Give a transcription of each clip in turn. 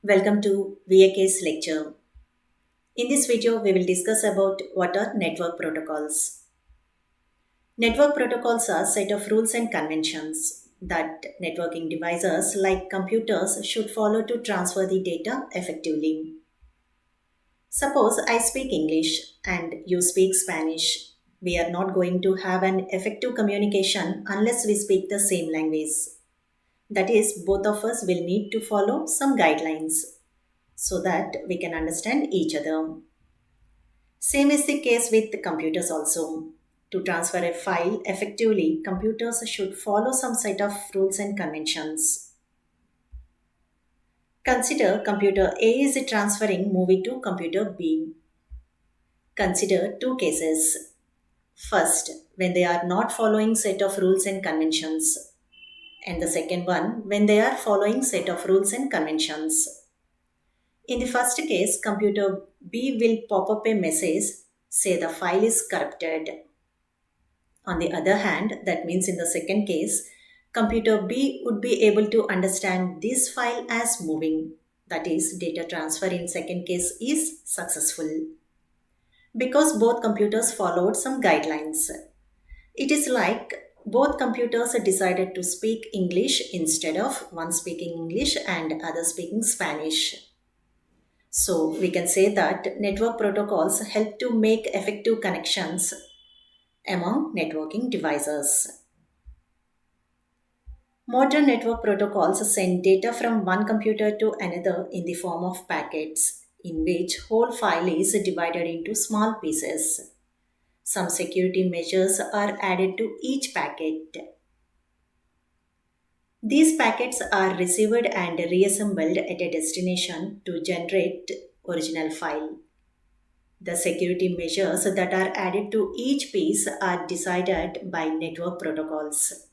Welcome to VAK's lecture. In this video, we will discuss about what are network protocols. Network protocols are a set of rules and conventions that networking devices like computers should follow to transfer the data effectively. Suppose I speak English and you speak Spanish. We are not going to have an effective communication unless we speak the same language. That is, both of us will need to follow some guidelines so that we can understand each other. Same is the case with the computers also. To transfer a file effectively, computers should follow some set of rules and conventions. Consider computer A is transferring movie to computer B. Consider two cases. First, when they are not following set of rules and conventions, and the second one when they are following set of rules and conventions. In the first case, computer B will pop up a message, say the file is corrupted. On the other hand, that means in the second case, computer B would be able to understand this file as moving. That is, data transfer in second case is successful. Because both computers followed some guidelines. It is like both computers decided to speak English instead of one speaking English and other speaking Spanish. So we can say that network protocols help to make effective connections among networking devices. Modern network protocols send data from one computer to another in the form of packets, in which whole file is divided into small pieces. Some security measures are added to each packet. These packets are received and reassembled at a destination to generate original file. The security measures that are added to each piece are decided by network protocols.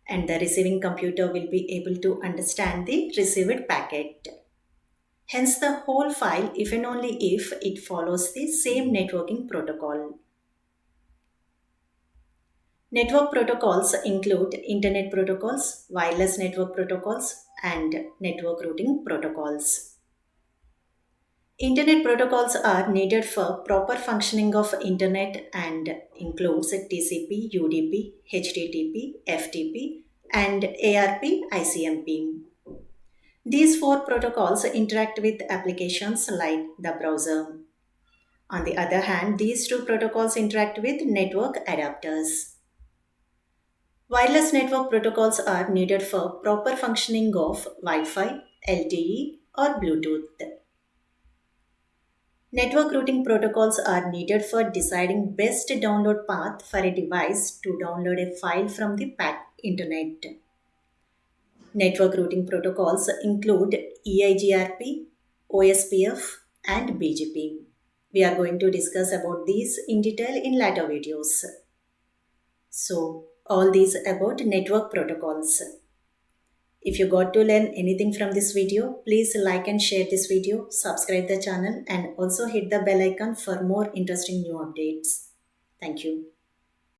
And the receiving computer will be able to understand the received packet. Hence, the whole file, if and only if it follows the same networking protocol. Network protocols include Internet protocols, wireless network protocols, and network routing protocols. Internet protocols are needed for proper functioning of Internet and includes TCP, UDP, HTTP, FTP, and ARP ICMP. These four protocols interact with applications like the browser. On the other hand, these two protocols interact with network adapters. Wireless network protocols are needed for proper functioning of Wi-Fi, LTE, or Bluetooth. Network routing protocols are needed for deciding best download path for a device to download a file from the internet. Network routing protocols include EIGRP, OSPF, and BGP. We are going to discuss about these in detail in later videos. So, all these about network protocols. If you got to learn anything from this video, please like and share this video, subscribe the channel, and also hit the bell icon for more interesting new updates. Thank you.